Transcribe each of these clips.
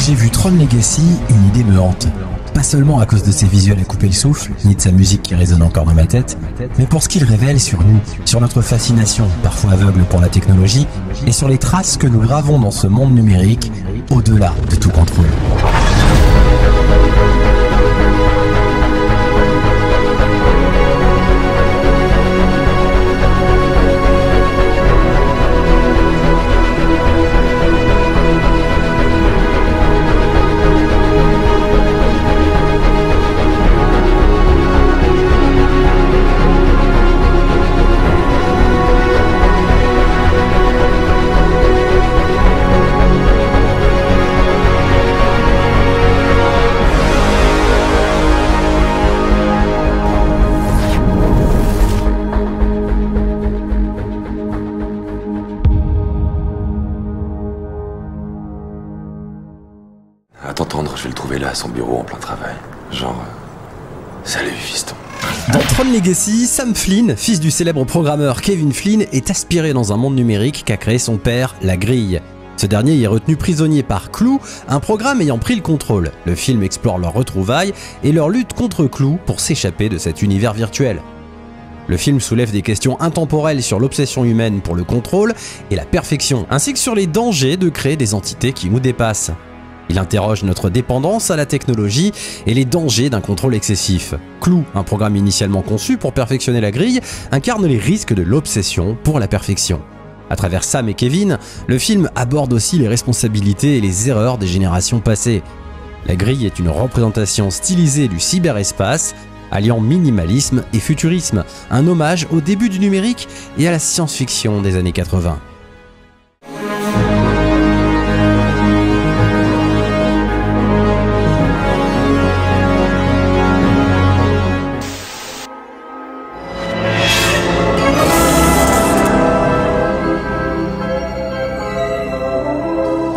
j'ai vu Tron Legacy, une idée me hante. Pas seulement à cause de ses visuels à couper le souffle, ni de sa musique qui résonne encore dans ma tête, mais pour ce qu'il révèle sur nous, sur notre fascination, parfois aveugle pour la technologie, et sur les traces que nous gravons dans ce monde numérique, au-delà de tout contrôle. À t'entendre, je vais le trouver là, à son bureau, en plein travail. Genre... salut, fiston. Dans Tron Legacy, Sam Flynn, fils du célèbre programmeur Kevin Flynn, est aspiré dans un monde numérique qu'a créé son père, la Grille. Ce dernier y est retenu prisonnier par Clou, un programme ayant pris le contrôle. Le film explore leurs retrouvailles et leur lutte contre Clou pour s'échapper de cet univers virtuel. Le film soulève des questions intemporelles sur l'obsession humaine pour le contrôle et la perfection, ainsi que sur les dangers de créer des entités qui nous dépassent. Il interroge notre dépendance à la technologie et les dangers d'un contrôle excessif. Clou, un programme initialement conçu pour perfectionner la grille, incarne les risques de l'obsession pour la perfection. À travers Sam et Kevin, le film aborde aussi les responsabilités et les erreurs des générations passées. La grille est une représentation stylisée du cyberespace, alliant minimalisme et futurisme, un hommage au début du numérique et à la science-fiction des années 80.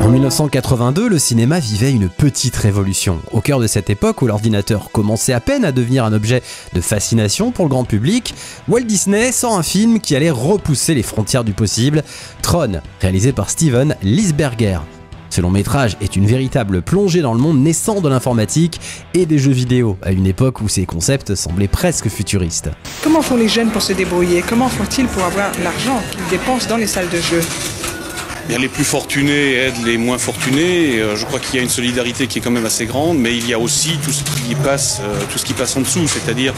En 1982, le cinéma vivait une petite révolution. Au cœur de cette époque où l'ordinateur commençait à peine à devenir un objet de fascination pour le grand public, Walt Disney sort un film qui allait repousser les frontières du possible, Tron, réalisé par Steven Lisberger. Ce long métrage est une véritable plongée dans le monde naissant de l'informatique et des jeux vidéo, à une époque où ces concepts semblaient presque futuristes. Comment font les jeunes pour se débrouiller? Comment font-ils pour avoir l'argent qu'ils dépensent dans les salles de jeu? Bien, les plus fortunés aident les moins fortunés. Je crois qu'il y a une solidarité qui est quand même assez grande, mais il y a aussi tout ce qui passe en dessous, c'est-à-dire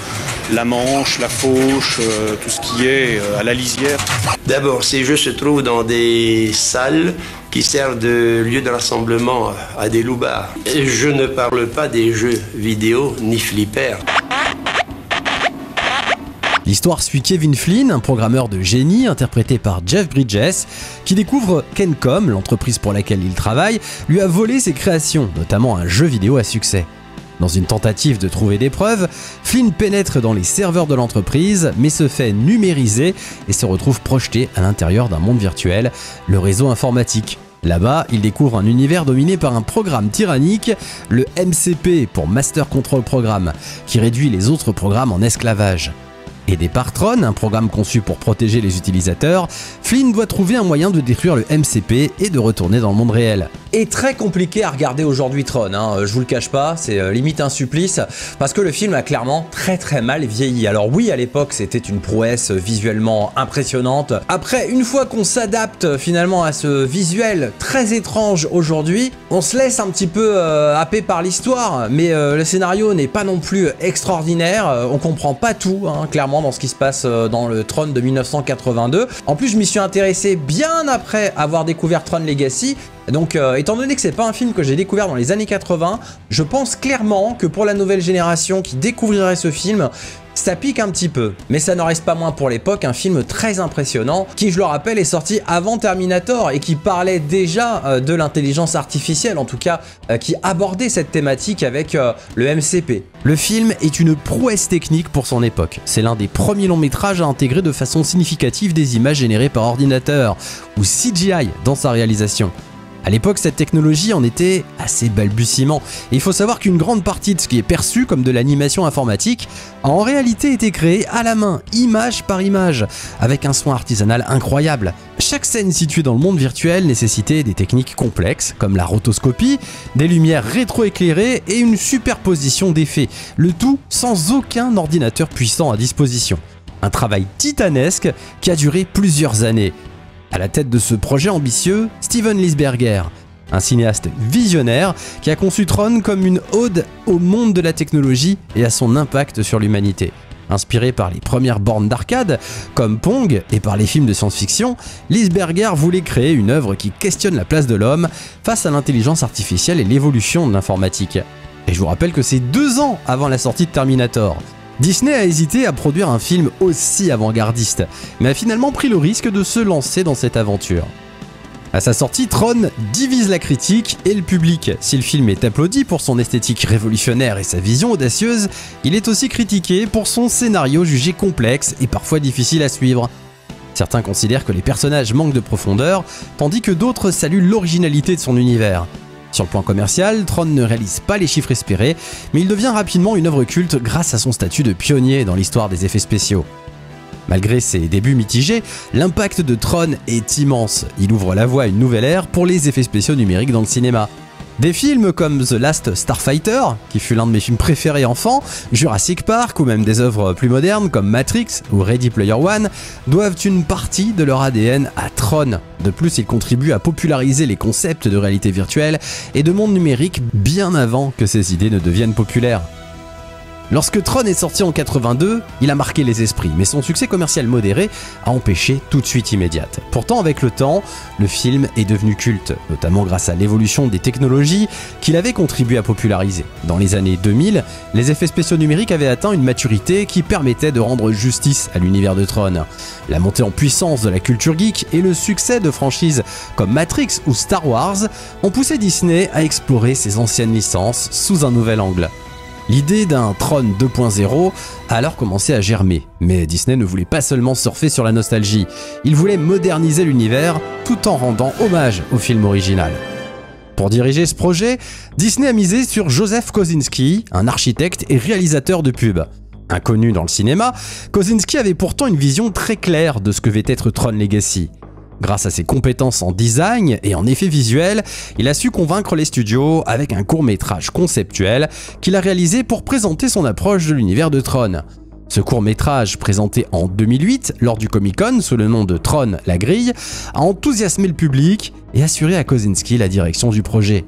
la manche, la fauche, tout ce qui est à la lisière. D'abord, ces jeux se trouvent dans des salles qui servent de lieu de rassemblement à des loupards. Je ne parle pas des jeux vidéo ni flippers. L'histoire suit Kevin Flynn, un programmeur de génie interprété par Jeff Bridges, qui découvre qu'Encom, l'entreprise pour laquelle il travaille, lui a volé ses créations, notamment un jeu vidéo à succès. Dans une tentative de trouver des preuves, Flynn pénètre dans les serveurs de l'entreprise, mais se fait numériser et se retrouve projeté à l'intérieur d'un monde virtuel, le réseau informatique. Là-bas, il découvre un univers dominé par un programme tyrannique, le MCP pour Master Control Program, qui réduit les autres programmes en esclavage. Aidé par Tron, un programme conçu pour protéger les utilisateurs, Flynn doit trouver un moyen de détruire le MCP et de retourner dans le monde réel. Et très compliqué à regarder aujourd'hui Tron, je vous le cache pas, c'est limite un supplice, parce que le film a clairement très mal vieilli. Alors oui, à l'époque c'était une prouesse visuellement impressionnante. Après, une fois qu'on s'adapte finalement à ce visuel très étrange aujourd'hui, on se laisse un petit peu happer par l'histoire, mais le scénario n'est pas non plus extraordinaire, on comprend pas tout, clairement, dans ce qui se passe dans le Tron de 1982. En plus, je m'y suis intéressé bien après avoir découvert Tron Legacy. Donc, étant donné que c'est pas un film que j'ai découvert dans les années 80, je pense clairement que pour la nouvelle génération qui découvrirait ce film, ça pique un petit peu. Mais ça n'en reste pas moins pour l'époque un film très impressionnant qui, je le rappelle, est sorti avant Terminator et qui parlait déjà de l'intelligence artificielle, en tout cas qui abordait cette thématique avec le MCP. Le film est une prouesse technique pour son époque. C'est l'un des premiers longs métrages à intégrer de façon significative des images générées par ordinateur, ou CGI dans sa réalisation. À l'époque, cette technologie en était assez balbutiement. Et il faut savoir qu'une grande partie de ce qui est perçu comme de l'animation informatique a en réalité été créé à la main, image par image, avec un soin artisanal incroyable. Chaque scène située dans le monde virtuel nécessitait des techniques complexes, comme la rotoscopie, des lumières rétroéclairées et une superposition d'effets, le tout sans aucun ordinateur puissant à disposition. Un travail titanesque qui a duré plusieurs années. À la tête de ce projet ambitieux, Steven Lisberger, un cinéaste visionnaire qui a conçu Tron comme une ode au monde de la technologie et à son impact sur l'humanité. Inspiré par les premières bornes d'arcade, comme Pong, et par les films de science-fiction, Lisberger voulait créer une œuvre qui questionne la place de l'homme face à l'intelligence artificielle et l'évolution de l'informatique. Et je vous rappelle que c'est 2 ans avant la sortie de Terminator. Disney a hésité à produire un film aussi avant-gardiste, mais a finalement pris le risque de se lancer dans cette aventure. À sa sortie, Tron divise la critique et le public. Si le film est applaudi pour son esthétique révolutionnaire et sa vision audacieuse, il est aussi critiqué pour son scénario jugé complexe et parfois difficile à suivre. Certains considèrent que les personnages manquent de profondeur, tandis que d'autres saluent l'originalité de son univers. Sur le plan commercial, Tron ne réalise pas les chiffres espérés, mais il devient rapidement une œuvre culte grâce à son statut de pionnier dans l'histoire des effets spéciaux. Malgré ses débuts mitigés, l'impact de Tron est immense. Il ouvre la voie à une nouvelle ère pour les effets spéciaux numériques dans le cinéma. Des films comme The Last Starfighter, qui fut l'un de mes films préférés enfant, Jurassic Park ou même des œuvres plus modernes comme Matrix ou Ready Player One, doivent une partie de leur ADN à Tron. De plus, ils contribuent à populariser les concepts de réalité virtuelle et de monde numérique bien avant que ces idées ne deviennent populaires. Lorsque Tron est sorti en 82, il a marqué les esprits, mais son succès commercial modéré a empêché toute suite immédiate. Pourtant, avec le temps, le film est devenu culte, notamment grâce à l'évolution des technologies qu'il avait contribué à populariser. Dans les années 2000, les effets spéciaux numériques avaient atteint une maturité qui permettait de rendre justice à l'univers de Tron. La montée en puissance de la culture geek et le succès de franchises comme Matrix ou Star Wars ont poussé Disney à explorer ses anciennes licences sous un nouvel angle. L'idée d'un Tron 2.0 a alors commencé à germer, mais Disney ne voulait pas seulement surfer sur la nostalgie, il voulait moderniser l'univers tout en rendant hommage au film original. Pour diriger ce projet, Disney a misé sur Joseph Kosinski, un architecte et réalisateur de pubs. Inconnu dans le cinéma, Kosinski avait pourtant une vision très claire de ce que devait être Tron Legacy. Grâce à ses compétences en design et en effets visuels, il a su convaincre les studios avec un court-métrage conceptuel qu'il a réalisé pour présenter son approche de l'univers de Tron. Ce court-métrage, présenté en 2008 lors du Comic-Con sous le nom de Tron la grille, a enthousiasmé le public et assuré à Kosinski la direction du projet.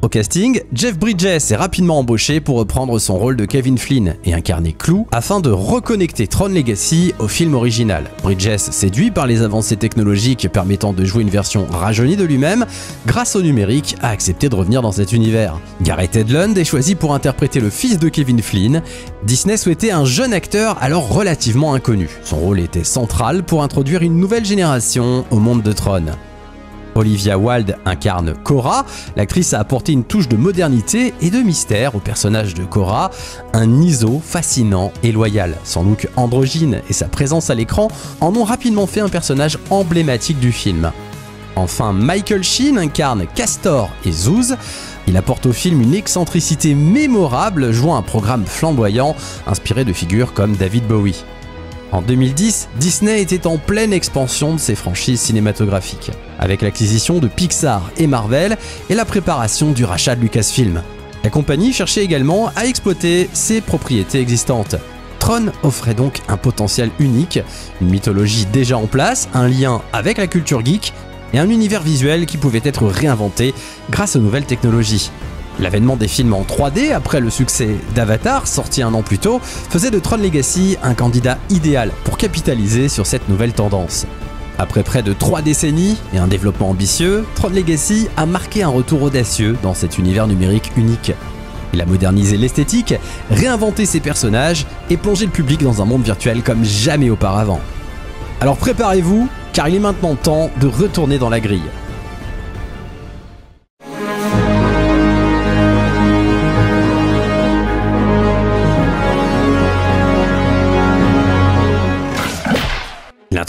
Au casting, Jeff Bridges est rapidement embauché pour reprendre son rôle de Kevin Flynn et incarner Clou afin de reconnecter Tron Legacy au film original. Bridges, séduit par les avancées technologiques permettant de jouer une version rajeunie de lui-même, grâce au numérique, a accepté de revenir dans cet univers. Gareth Edlund est choisi pour interpréter le fils de Kevin Flynn. Disney souhaitait un jeune acteur alors relativement inconnu. Son rôle était central pour introduire une nouvelle génération au monde de Tron. Olivia Wilde incarne Cora, l'actrice a apporté une touche de modernité et de mystère au personnage de Cora, un ISO fascinant et loyal. Son look androgyne et sa présence à l'écran en ont rapidement fait un personnage emblématique du film. Enfin, Michael Sheen incarne Castor et Zouz. Il apporte au film une excentricité mémorable, jouant un programme flamboyant inspiré de figures comme David Bowie. En 2010, Disney était en pleine expansion de ses franchises cinématographiques, avec l'acquisition de Pixar et Marvel et la préparation du rachat de Lucasfilm. La compagnie cherchait également à exploiter ses propriétés existantes. Tron offrait donc un potentiel unique, une mythologie déjà en place, un lien avec la culture geek et un univers visuel qui pouvait être réinventé grâce aux nouvelles technologies. L'avènement des films en 3D après le succès d'Avatar, sorti 1 an plus tôt, faisait de Tron Legacy un candidat idéal pour capitaliser sur cette nouvelle tendance. Après près de 3 décennies et un développement ambitieux, Tron Legacy a marqué un retour audacieux dans cet univers numérique unique. Il a modernisé l'esthétique, réinventé ses personnages et plongé le public dans un monde virtuel comme jamais auparavant. Alors préparez-vous, car il est maintenant temps de retourner dans la grille.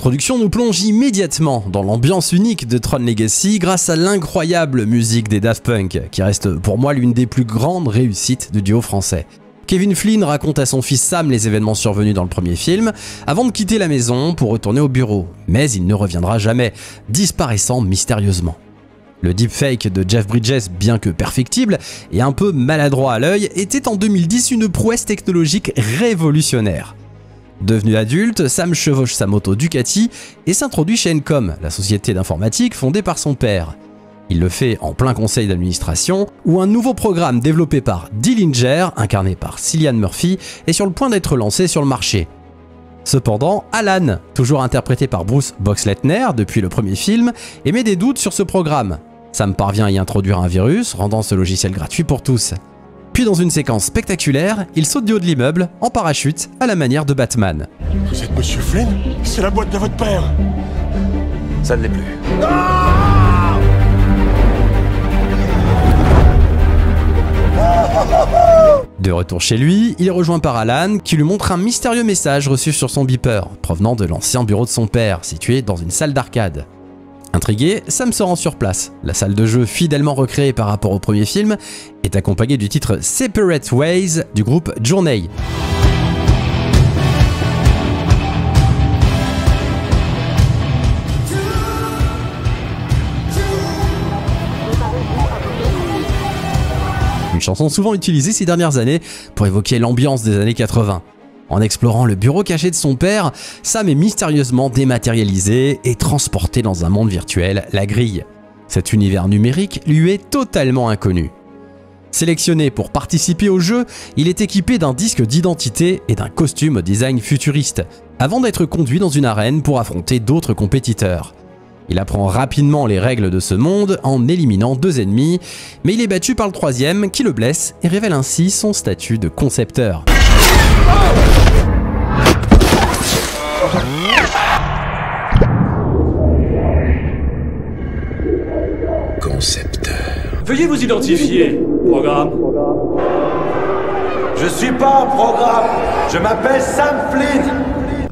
L'introduction nous plonge immédiatement dans l'ambiance unique de Tron Legacy grâce à l'incroyable musique des Daft Punk, qui reste pour moi l'une des plus grandes réussites du duo français. Kevin Flynn raconte à son fils Sam les événements survenus dans le premier film, avant de quitter la maison pour retourner au bureau, mais il ne reviendra jamais, disparaissant mystérieusement. Le deepfake de Jeff Bridges, bien que perfectible et un peu maladroit à l'œil, était en 2010 une prouesse technologique révolutionnaire. Devenu adulte, Sam chevauche sa moto Ducati et s'introduit chez Encom, la société d'informatique fondée par son père. Il le fait en plein conseil d'administration, où un nouveau programme développé par Dillinger, incarné par Cillian Murphy, est sur le point d'être lancé sur le marché. Cependant, Alan, toujours interprété par Bruce Boxleitner depuis le premier film, émet des doutes sur ce programme. Sam parvient à y introduire un virus, rendant ce logiciel gratuit pour tous. Puis dans une séquence spectaculaire, il saute du haut de l'immeuble, en parachute, à la manière de Batman. Vous êtes Monsieur Flynn? C'est la boîte de votre père. Ça ne l'est plus. De retour chez lui, il est rejoint par Alan qui lui montre un mystérieux message reçu sur son beeper, provenant de l'ancien bureau de son père, situé dans une salle d'arcade. Intrigué, Sam se rend sur place. La salle de jeu, fidèlement recréée par rapport au premier film, est accompagnée du titre Separate Ways du groupe Journey. Une chanson souvent utilisée ces dernières années pour évoquer l'ambiance des années 80. En explorant le bureau caché de son père, Sam est mystérieusement dématérialisé et transporté dans un monde virtuel, la grille. Cet univers numérique lui est totalement inconnu. Sélectionné pour participer au jeu, il est équipé d'un disque d'identité et d'un costume au design futuriste, avant d'être conduit dans une arène pour affronter d'autres compétiteurs. Il apprend rapidement les règles de ce monde en éliminant 2 ennemis, mais il est battu par le 3e qui le blesse et révèle ainsi son statut de concepteur. Concepteur. Veuillez vous identifier. Programme. Je suis pas un programme. Je m'appelle Sam Flynn.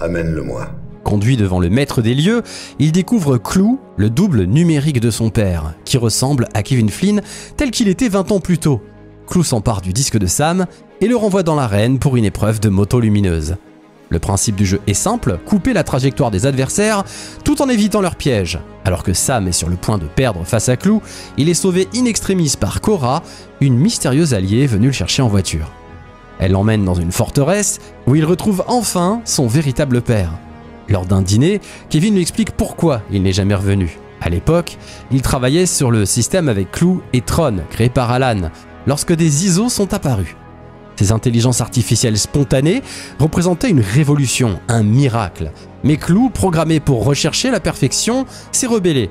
Amène-le-moi. Conduit devant le maître des lieux, il découvre Clou, le double numérique de son père, qui ressemble à Kevin Flynn tel qu'il était 20 ans plus tôt. Clou s'empare du disque de Sam et le renvoie dans l'arène pour une épreuve de moto lumineuse. Le principe du jeu est simple, couper la trajectoire des adversaires tout en évitant leurs pièges. Alors que Sam est sur le point de perdre face à Clou, il est sauvé in extremis par Cora, une mystérieuse alliée venue le chercher en voiture. Elle l'emmène dans une forteresse où il retrouve enfin son véritable père. Lors d'un dîner, Kevin lui explique pourquoi il n'est jamais revenu. À l'époque, il travaillait sur le système avec Clou et Tron, créé par Alan, lorsque des ISO sont apparus. Ces intelligences artificielles spontanées représentaient une révolution, un miracle. Mais Clou, programmé pour rechercher la perfection, s'est rebellé.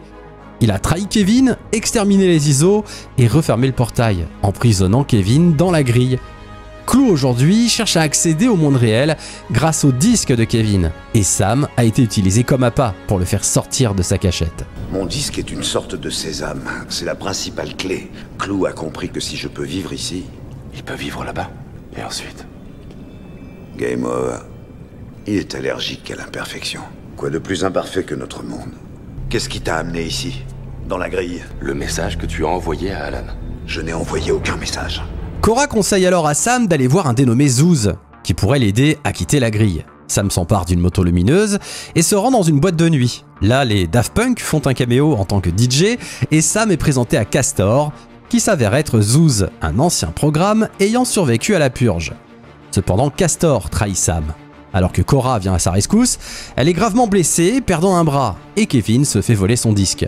Il a trahi Kevin, exterminé les ISO et refermé le portail, emprisonnant Kevin dans la grille. Clou aujourd'hui cherche à accéder au monde réel grâce au disque de Kevin, et Sam a été utilisé comme appât pour le faire sortir de sa cachette. Mon disque est une sorte de sésame, c'est la principale clé. Clou a compris que si je peux vivre ici... Il peut vivre là-bas. Et ensuite? Game over. Il est allergique à l'imperfection. Quoi de plus imparfait que notre monde? Qu'est-ce qui t'a amené ici? Dans la grille? Le message que tu as envoyé à Alan. Je n'ai envoyé aucun message. Cora conseille alors à Sam d'aller voir un dénommé Zouz, qui pourrait l'aider à quitter la grille. Sam s'empare d'une moto lumineuse et se rend dans une boîte de nuit. Là, les Daft Punk font un caméo en tant que DJ et Sam est présenté à Castor, qui s'avère être Zouz, un ancien programme ayant survécu à la purge. Cependant, Castor trahit Sam. Alors que Cora vient à sa rescousse, elle est gravement blessée, perdant un bras, et Kevin se fait voler son disque.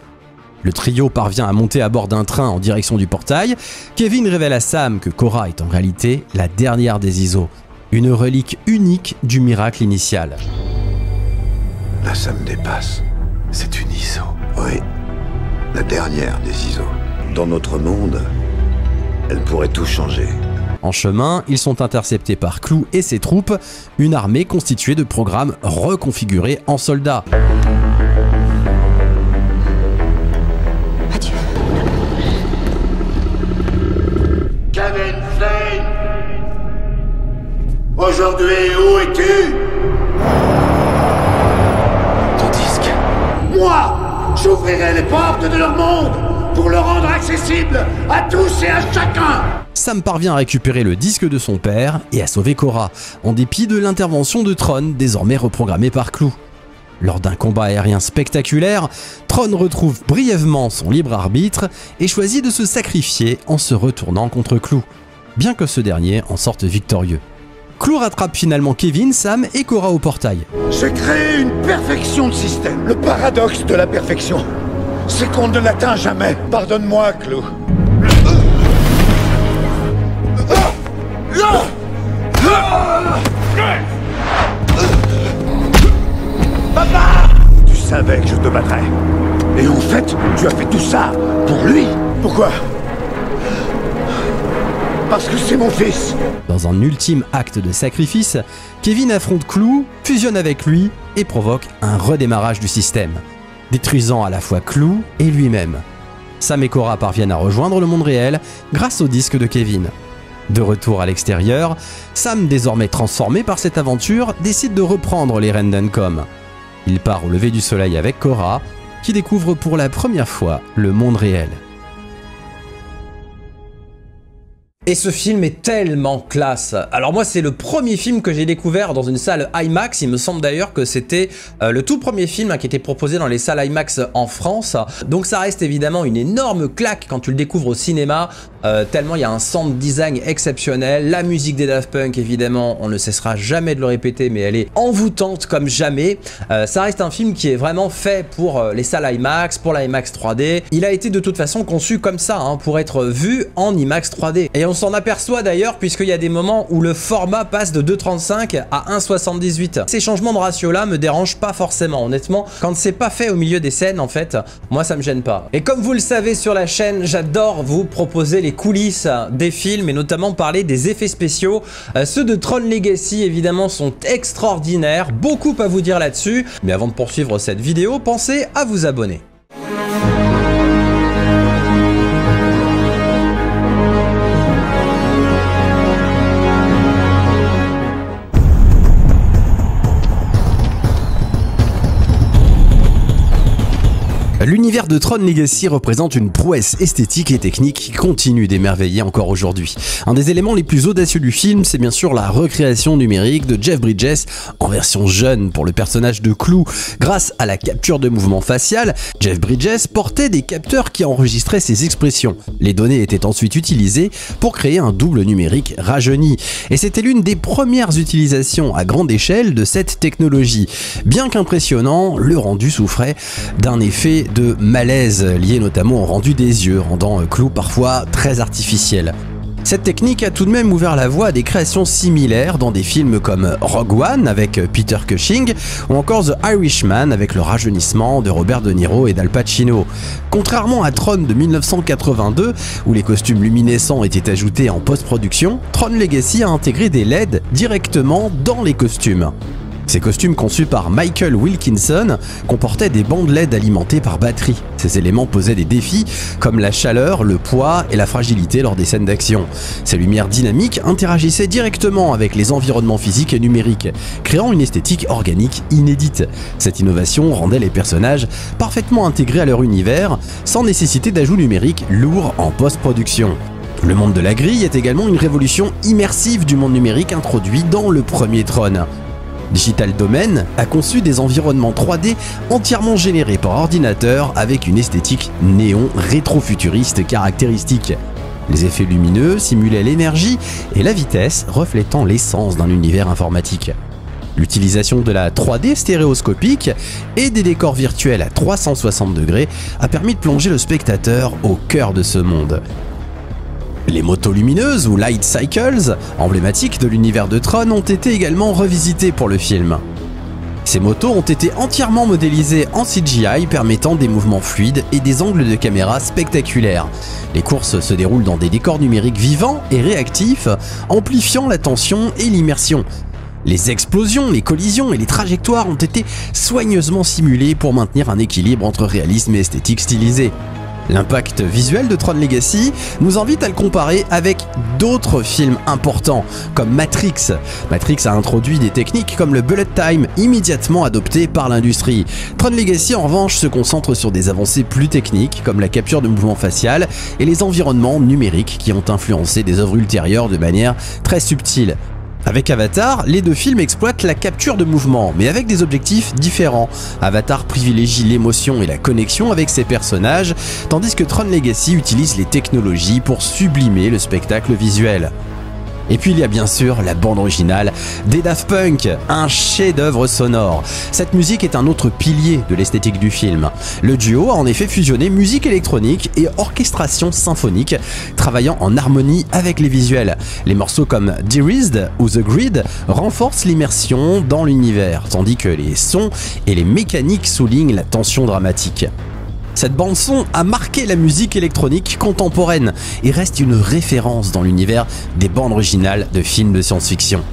Le trio parvient à monter à bord d'un train en direction du portail. Kevin révèle à Sam que Cora est en réalité la dernière des ISO, une relique unique du miracle initial. Là, ça me dépasse. C'est une ISO. Oui, la dernière des ISO. Dans notre monde, elle pourrait tout changer. En chemin, ils sont interceptés par Clou et ses troupes, une armée constituée de programmes reconfigurés en soldats. Adieu. Kevin Flynn! Aujourd'hui, où es-tu? Ton disque. j'ouvrirai les portes de leur monde pour le rendre accessible à tous et à chacun. Sam parvient à récupérer le disque de son père et à sauver Cora, en dépit de l'intervention de Tron, désormais reprogrammée par Clu. Lors d'un combat aérien spectaculaire, Tron retrouve brièvement son libre arbitre et choisit de se sacrifier en se retournant contre Clu, bien que ce dernier en sorte victorieux. Clu rattrape finalement Kevin, Sam et Cora au portail. J'ai créé une perfection de système. Le paradoxe de la perfection, c'est qu'on ne l'atteint jamais. Pardonne-moi, Clu. Papa! Tu savais que je te battrais. Et en fait, tu as fait tout ça pour lui. Pourquoi? Parce que c'est mon fils. Dans un ultime acte de sacrifice, Kevin affronte Clu, fusionne avec lui et provoque un redémarrage du système, détruisant à la fois Clu et lui-même. Sam et Cora parviennent à rejoindre le monde réel grâce au disque de Kevin. De retour à l'extérieur, Sam, désormais transformé par cette aventure, décide de reprendre les rênes d'Encom. Il part au lever du soleil avec Cora, qui découvre pour la première fois le monde réel. Et ce film est tellement classe. Alors moi c'est le premier film que j'ai découvert dans une salle IMAX. Il me semble d'ailleurs que c'était le tout premier film qui était proposé dans les salles IMAX en France. Donc ça reste évidemment une énorme claque quand tu le découvres au cinéma. Tellement il y a un sound design exceptionnel. La musique des Daft Punk évidemment, on ne cessera jamais de le répéter, mais elle est envoûtante comme jamais. Ça reste un film qui est vraiment fait pour les salles IMAX, pour la IMAX 3D. Il a été de toute façon conçu comme ça, pour être vu en IMAX 3D. Et on s'en aperçoit d'ailleurs puisqu'il y a des moments où le format passe de 2,35 à 1,78. Ces changements de ratio là me dérangent pas forcément, honnêtement. Quand c'est pas fait au milieu des scènes, en fait, moi ça me gêne pas. Et comme vous le savez sur la chaîne, j'adore vous proposer les coulisses des films et notamment parler des effets spéciaux. Ceux de Tron Legacy évidemment sont extraordinaires, beaucoup à vous dire là-dessus. Mais avant de poursuivre cette vidéo, pensez à vous abonner. L'univers de Tron Legacy représente une prouesse esthétique et technique qui continue d'émerveiller encore aujourd'hui. Un des éléments les plus audacieux du film, c'est bien sûr la recréation numérique de Jeff Bridges en version jeune pour le personnage de Clu. Grâce à la capture de mouvement facial, Jeff Bridges portait des capteurs qui enregistraient ses expressions. Les données étaient ensuite utilisées pour créer un double numérique rajeuni. Et c'était l'une des premières utilisations à grande échelle de cette technologie. Bien qu'impressionnant, le rendu souffrait d'un effet de malaise lié notamment au rendu des yeux, rendant Clu parfois très artificiel. Cette technique a tout de même ouvert la voie à des créations similaires dans des films comme Rogue One avec Peter Cushing ou encore The Irishman avec le rajeunissement de Robert De Niro et d'Al Pacino. Contrairement à Tron de 1982 où les costumes luminescents étaient ajoutés en post-production, Tron Legacy a intégré des LED directement dans les costumes. Ces costumes conçus par Michael Wilkinson comportaient des bandes LED alimentées par batterie. Ces éléments posaient des défis comme la chaleur, le poids et la fragilité lors des scènes d'action. Ces lumières dynamiques interagissaient directement avec les environnements physiques et numériques, créant une esthétique organique inédite. Cette innovation rendait les personnages parfaitement intégrés à leur univers, sans nécessité d'ajouts numériques lourds en post-production. Le monde de la grille est également une révolution immersive du monde numérique introduit dans le premier Tron. Digital Domain a conçu des environnements 3D entièrement générés par ordinateur avec une esthétique néon rétro-futuriste caractéristique. Les effets lumineux simulaient l'énergie et la vitesse, reflétant l'essence d'un univers informatique. L'utilisation de la 3D stéréoscopique et des décors virtuels à 360 degrés a permis de plonger le spectateur au cœur de ce monde. Les motos lumineuses ou Light Cycles, emblématiques de l'univers de Tron, ont été également revisitées pour le film. Ces motos ont été entièrement modélisées en CGI, permettant des mouvements fluides et des angles de caméra spectaculaires. Les courses se déroulent dans des décors numériques vivants et réactifs, amplifiant la tension et l'immersion. Les explosions, les collisions et les trajectoires ont été soigneusement simulées pour maintenir un équilibre entre réalisme et esthétique stylisée. L'impact visuel de Tron Legacy nous invite à le comparer avec d'autres films importants, comme Matrix. Matrix a introduit des techniques comme le bullet time, immédiatement adoptées par l'industrie. Tron Legacy, en revanche, se concentre sur des avancées plus techniques, comme la capture de mouvements facial et les environnements numériques qui ont influencé des œuvres ultérieures de manière très subtile. Avec Avatar, les deux films exploitent la capture de mouvement, mais avec des objectifs différents. Avatar privilégie l'émotion et la connexion avec ses personnages, tandis que Tron Legacy utilise les technologies pour sublimer le spectacle visuel. Et puis il y a bien sûr la bande originale des Daft Punk, un chef-d'œuvre sonore. Cette musique est un autre pilier de l'esthétique du film. Le duo a en effet fusionné musique électronique et orchestration symphonique, travaillant en harmonie avec les visuels. Les morceaux comme Dazed ou The Grid renforcent l'immersion dans l'univers, tandis que les sons et les mécaniques soulignent la tension dramatique. Cette bande-son a marqué la musique électronique contemporaine et reste une référence dans l'univers des bandes originales de films de science-fiction.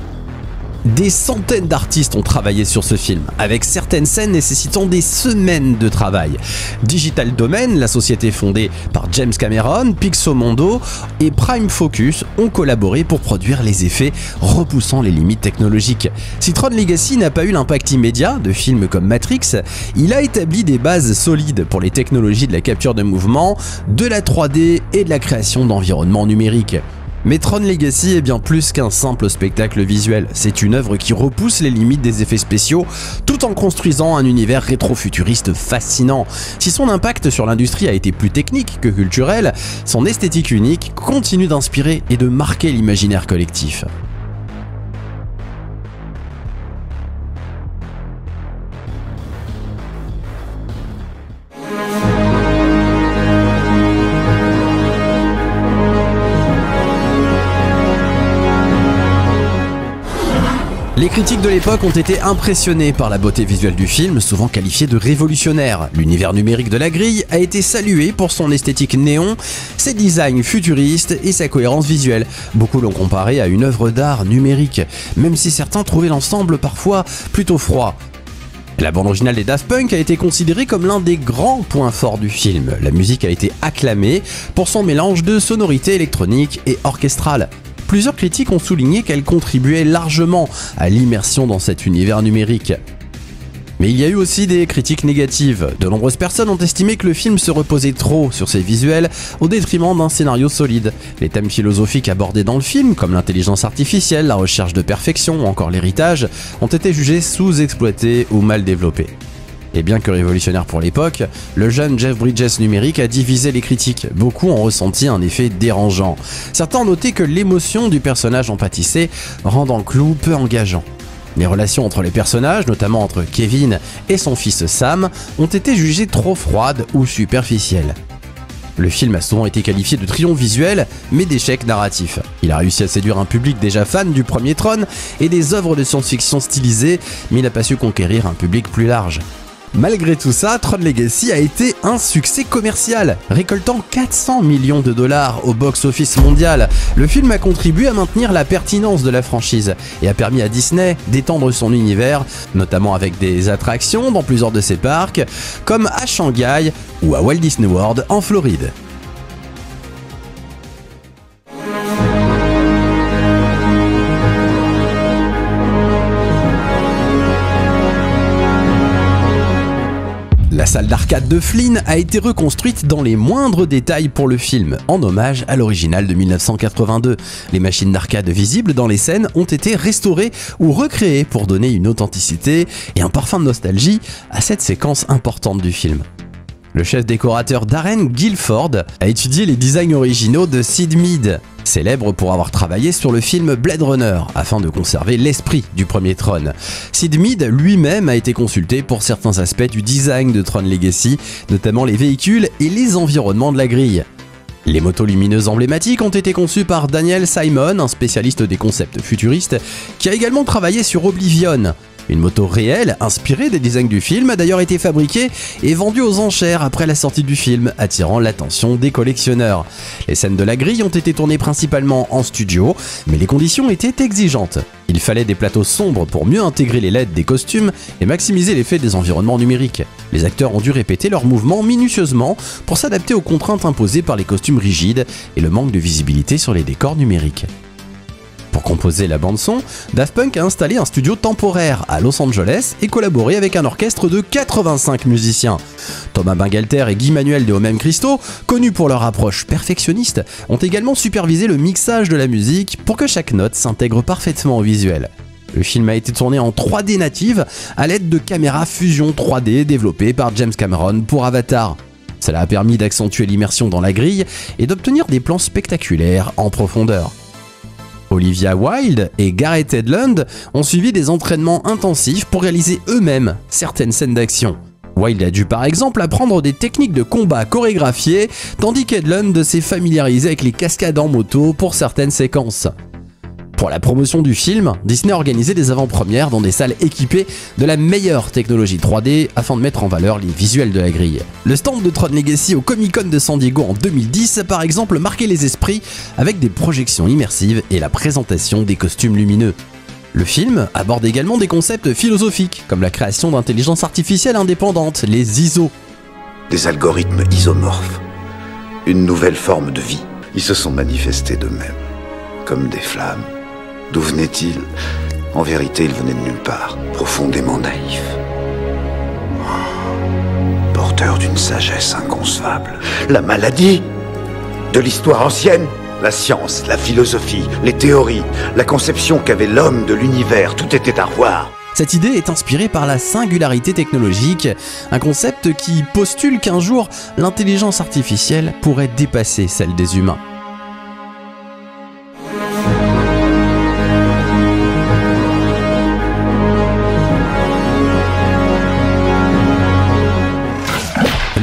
Des centaines d'artistes ont travaillé sur ce film, avec certaines scènes nécessitant des semaines de travail. Digital Domain, la société fondée par James Cameron, Pixomondo et Prime Focus ont collaboré pour produire les effets repoussant les limites technologiques. Si Tron Legacy n'a pas eu l'impact immédiat de films comme Matrix, il a établi des bases solides pour les technologies de la capture de mouvement, de la 3D et de la création d'environnements numériques. Mais Tron Legacy est bien plus qu'un simple spectacle visuel, c'est une œuvre qui repousse les limites des effets spéciaux tout en construisant un univers rétro-futuriste fascinant. Si son impact sur l'industrie a été plus technique que culturel, son esthétique unique continue d'inspirer et de marquer l'imaginaire collectif. Les critiques de l'époque ont été impressionnés par la beauté visuelle du film, souvent qualifié de révolutionnaire. L'univers numérique de la grille a été salué pour son esthétique néon, ses designs futuristes et sa cohérence visuelle. Beaucoup l'ont comparé à une œuvre d'art numérique, même si certains trouvaient l'ensemble parfois plutôt froid. La bande originale des Daft Punk a été considérée comme l'un des grands points forts du film. La musique a été acclamée pour son mélange de sonorités électroniques et orchestrales. Plusieurs critiques ont souligné qu'elle contribuait largement à l'immersion dans cet univers numérique. Mais il y a eu aussi des critiques négatives. De nombreuses personnes ont estimé que le film se reposait trop sur ses visuels au détriment d'un scénario solide. Les thèmes philosophiques abordés dans le film, comme l'intelligence artificielle, la recherche de perfection ou encore l'héritage, ont été jugés sous-exploités ou mal développés. Et bien que révolutionnaire pour l'époque, le jeune Jeff Bridges numérique a divisé les critiques. Beaucoup ont ressenti un effet dérangeant. Certains ont noté que l'émotion du personnage en pâtissait, rendant le clou peu engageant. Les relations entre les personnages, notamment entre Kevin et son fils Sam, ont été jugées trop froides ou superficielles. Le film a souvent été qualifié de triomphe visuel, mais d'échec narratif. Il a réussi à séduire un public déjà fan du premier Tron et des œuvres de science-fiction stylisées, mais il n'a pas su conquérir un public plus large. Malgré tout ça, Tron Legacy a été un succès commercial, récoltant 400 millions de dollars au box-office mondial. Le film a contribué à maintenir la pertinence de la franchise et a permis à Disney d'étendre son univers, notamment avec des attractions dans plusieurs de ses parcs, comme à Shanghai ou à Walt Disney World en Floride. La salle d'arcade de Flynn a été reconstruite dans les moindres détails pour le film, en hommage à l'original de 1982. Les machines d'arcade visibles dans les scènes ont été restaurées ou recréées pour donner une authenticité et un parfum de nostalgie à cette séquence importante du film. Le chef décorateur Darren Guilford a étudié les designs originaux de Sid Mead, célèbre pour avoir travaillé sur le film Blade Runner, afin de conserver l'esprit du premier Tron. Sid Mead lui-même a été consulté pour certains aspects du design de Tron Legacy, notamment les véhicules et les environnements de la grille. Les motos lumineuses emblématiques ont été conçues par Daniel Simon, un spécialiste des concepts futuristes, qui a également travaillé sur Oblivion. Une moto réelle, inspirée des designs du film, a d'ailleurs été fabriquée et vendue aux enchères après la sortie du film, attirant l'attention des collectionneurs. Les scènes de la grille ont été tournées principalement en studio, mais les conditions étaient exigeantes. Il fallait des plateaux sombres pour mieux intégrer les LED des costumes et maximiser l'effet des environnements numériques. Les acteurs ont dû répéter leurs mouvements minutieusement pour s'adapter aux contraintes imposées par les costumes rigides et le manque de visibilité sur les décors numériques. Pour composer la bande-son, Daft Punk a installé un studio temporaire à Los Angeles et collaboré avec un orchestre de 85 musiciens. Thomas Bangalter et Guy Manuel de Homem Christo, connus pour leur approche perfectionniste, ont également supervisé le mixage de la musique pour que chaque note s'intègre parfaitement au visuel. Le film a été tourné en 3D native à l'aide de caméras fusion 3D développées par James Cameron pour Avatar. Cela a permis d'accentuer l'immersion dans la grille et d'obtenir des plans spectaculaires en profondeur. Olivia Wilde et Gareth Edlund ont suivi des entraînements intensifs pour réaliser eux-mêmes certaines scènes d'action. Wilde a dû par exemple apprendre des techniques de combat chorégraphiées, tandis qu'Edlund s'est familiarisé avec les cascades en moto pour certaines séquences. Pour la promotion du film, Disney a organisé des avant-premières dans des salles équipées de la meilleure technologie 3D afin de mettre en valeur les visuels de la grille. Le stand de Tron Legacy au Comic-Con de San Diego en 2010 a par exemple marqué les esprits avec des projections immersives et la présentation des costumes lumineux. Le film aborde également des concepts philosophiques comme la création d'intelligence artificielle indépendante, les ISO. Des algorithmes isomorphes. Une nouvelle forme de vie. Ils se sont manifestés d'eux-mêmes, comme des flammes. D'où venaient-ils? En vérité, ils venaient de nulle part, profondément naïfs. Porteurs d'une sagesse inconcevable. La maladie de l'histoire ancienne, la science, la philosophie, les théories, la conception qu'avait l'homme de l'univers, tout était à revoir. Cette idée est inspirée par la singularité technologique, un concept qui postule qu'un jour, l'intelligence artificielle pourrait dépasser celle des humains.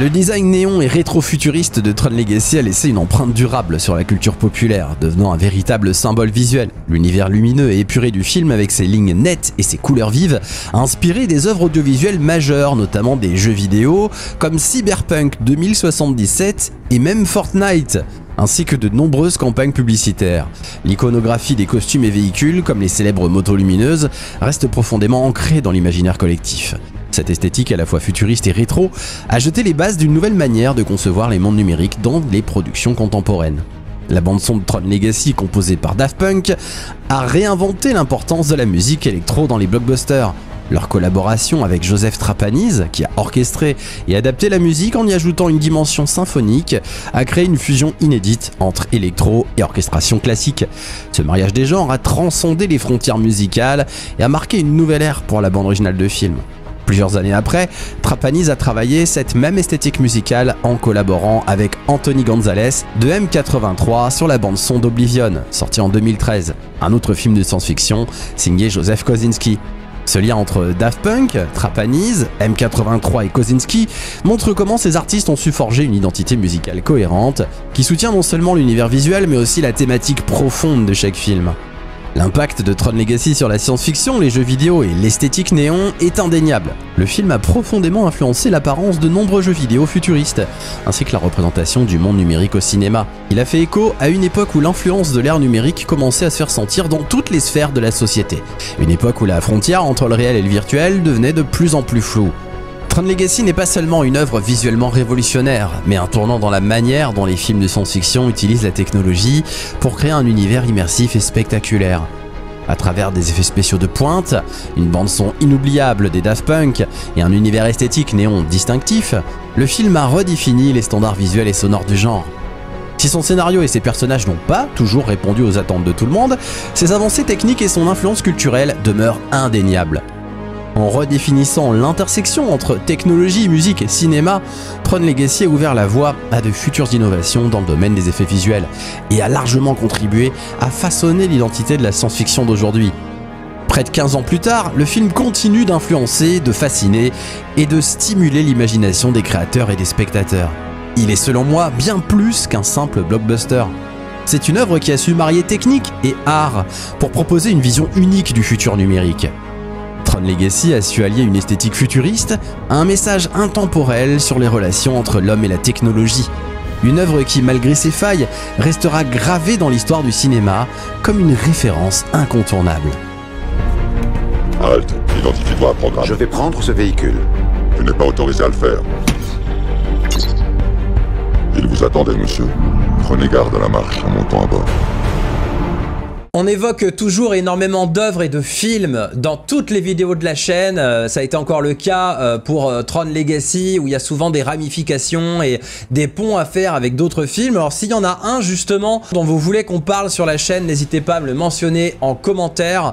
Le design néon et rétro-futuriste de Tron Legacy a laissé une empreinte durable sur la culture populaire, devenant un véritable symbole visuel. L'univers lumineux et épuré du film, avec ses lignes nettes et ses couleurs vives, a inspiré des œuvres audiovisuelles majeures, notamment des jeux vidéo comme Cyberpunk 2077 et même Fortnite, ainsi que de nombreuses campagnes publicitaires. L'iconographie des costumes et véhicules, comme les célèbres motos lumineuses, reste profondément ancrée dans l'imaginaire collectif. Cette esthétique à la fois futuriste et rétro a jeté les bases d'une nouvelle manière de concevoir les mondes numériques dans les productions contemporaines. La bande-son de Tron Legacy, composée par Daft Punk, a réinventé l'importance de la musique électro dans les blockbusters. Leur collaboration avec Joseph Trapanese, qui a orchestré et adapté la musique en y ajoutant une dimension symphonique, a créé une fusion inédite entre électro et orchestration classique. Ce mariage des genres a transcendé les frontières musicales et a marqué une nouvelle ère pour la bande originale de film. Plusieurs années après, Trapanese a travaillé cette même esthétique musicale en collaborant avec Anthony Gonzalez de M83 sur la bande-son d'Oblivion, sorti en 2013, un autre film de science-fiction signé Joseph Kosinski. Ce lien entre Daft Punk, Trapanese, M83 et Kosinski montre comment ces artistes ont su forger une identité musicale cohérente qui soutient non seulement l'univers visuel mais aussi la thématique profonde de chaque film. L'impact de Tron Legacy sur la science-fiction, les jeux vidéo et l'esthétique néon est indéniable. Le film a profondément influencé l'apparence de nombreux jeux vidéo futuristes, ainsi que la représentation du monde numérique au cinéma. Il a fait écho à une époque où l'influence de l'ère numérique commençait à se faire sentir dans toutes les sphères de la société. Une époque où la frontière entre le réel et le virtuel devenait de plus en plus floue. Tron Legacy n'est pas seulement une œuvre visuellement révolutionnaire, mais un tournant dans la manière dont les films de science-fiction utilisent la technologie pour créer un univers immersif et spectaculaire. À travers des effets spéciaux de pointe, une bande-son inoubliable des Daft Punk et un univers esthétique néon distinctif, le film a redéfini les standards visuels et sonores du genre. Si son scénario et ses personnages n'ont pas toujours répondu aux attentes de tout le monde, ses avancées techniques et son influence culturelle demeurent indéniables. En redéfinissant l'intersection entre technologie, musique et cinéma, Tron Legacy a ouvert la voie à de futures innovations dans le domaine des effets visuels et a largement contribué à façonner l'identité de la science-fiction d'aujourd'hui. Près de 15 ans plus tard, le film continue d'influencer, de fasciner et de stimuler l'imagination des créateurs et des spectateurs. Il est selon moi bien plus qu'un simple blockbuster. C'est une œuvre qui a su marier technique et art pour proposer une vision unique du futur numérique. Tron Legacy a su allier une esthétique futuriste à un message intemporel sur les relations entre l'homme et la technologie. Une œuvre qui, malgré ses failles, restera gravée dans l'histoire du cinéma comme une référence incontournable. Halte, identifie-toi à programme. Je vais prendre ce véhicule. Tu n'es pas autorisé à le faire. Il vous attendait, monsieur. Prenez garde à la marche en montant à bord. On évoque toujours énormément d'œuvres et de films dans toutes les vidéos de la chaîne. Ça a été encore le cas pour Tron Legacy, où il y a souvent des ramifications et des ponts à faire avec d'autres films. Alors s'il y en a un justement dont vous voulez qu'on parle sur la chaîne, n'hésitez pas à me le mentionner en commentaire.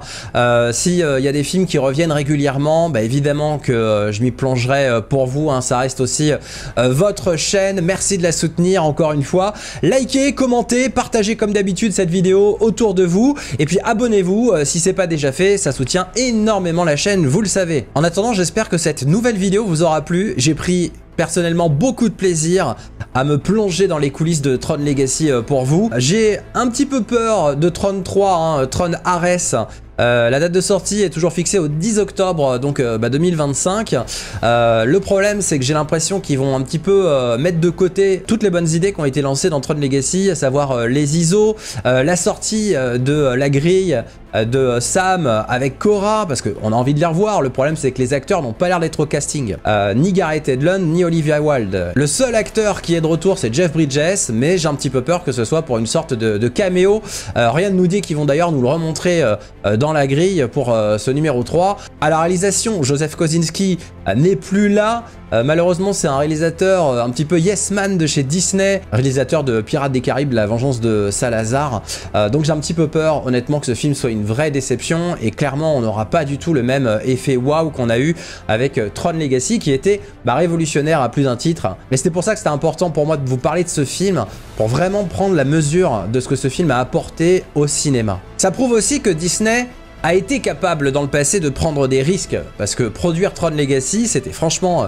S'il y a des films qui reviennent régulièrement, bah évidemment que je m'y plongerai pour vous, hein. Ça reste aussi votre chaîne. Merci de la soutenir encore une fois. Likez, commentez, partagez comme d'habitude cette vidéo autour de vous. Et puis abonnez-vous si c'est pas déjà fait, ça soutient énormément la chaîne, vous le savez. En attendant, j'espère que cette nouvelle vidéo vous aura plu. J'ai pris personnellement beaucoup de plaisir à me plonger dans les coulisses de Tron Legacy pour vous. J'ai un petit peu peur de Tron 3, hein, Tron Ares. La date de sortie est toujours fixée au 10 octobre donc 2025. Le problème c'est que j'ai l'impression qu'ils vont un petit peu mettre de côté toutes les bonnes idées qui ont été lancées dans Tron Legacy, à savoir les ISO, la sortie de la grille de Sam avec Cora, parce qu'on a envie de les revoir. Le problème c'est que les acteurs n'ont pas l'air d'être au casting, ni Gareth Edlund ni Olivia Wilde. Le seul acteur qui est de retour c'est Jeff Bridges, mais j'ai un petit peu peur que ce soit pour une sorte de caméo. Rien ne nous dit qu'ils vont d'ailleurs nous le remontrer dans la grille pour ce numéro 3. À la réalisation, Joseph Kosinski n'est plus là. Malheureusement, c'est un réalisateur un petit peu yes man de chez Disney, réalisateur de Pirates des Caraïbes, La Vengeance de Salazar. Donc j'ai un petit peu peur, honnêtement, que ce film soit une vraie déception, et clairement, on n'aura pas du tout le même effet waouh qu'on a eu avec Tron Legacy, qui était révolutionnaire à plus d'un titre. Mais c'était pour ça que c'était important pour moi de vous parler de ce film, pour vraiment prendre la mesure de ce que ce film a apporté au cinéma. Ça prouve aussi que Disney a été capable dans le passé de prendre des risques, parce que produire Tron Legacy, c'était franchement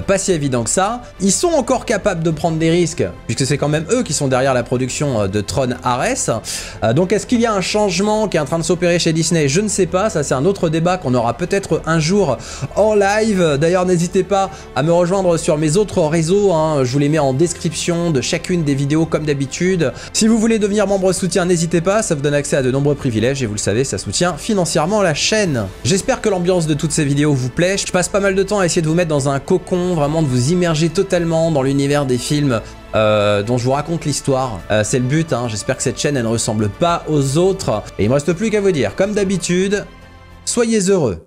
pas si évident que ça. Ils sont encore capables de prendre des risques, puisque c'est quand même eux qui sont derrière la production de Tron Ares. Donc est-ce qu'il y a un changement qui est en train de s'opérer chez Disney? Je ne sais pas, ça c'est un autre débat qu'on aura peut-être un jour en live. D'ailleurs n'hésitez pas à me rejoindre sur mes autres réseaux, hein. Je vous les mets en description de chacune des vidéos comme d'habitude. Si vous voulez devenir membre soutien, n'hésitez pas, ça vous donne accès à de nombreux privilèges et vous le savez, ça soutient financièrement la chaîne. J'espère que l'ambiance de toutes ces vidéos vous plaît. Je passe pas mal de temps à essayer de vous mettre dans un cocon, vraiment de vous immerger totalement dans l'univers des films dont je vous raconte l'histoire. C'est le but, hein. J'espère que cette chaîne elle ne ressemble pas aux autres. Et il me reste plus qu'à vous dire, comme d'habitude, soyez heureux.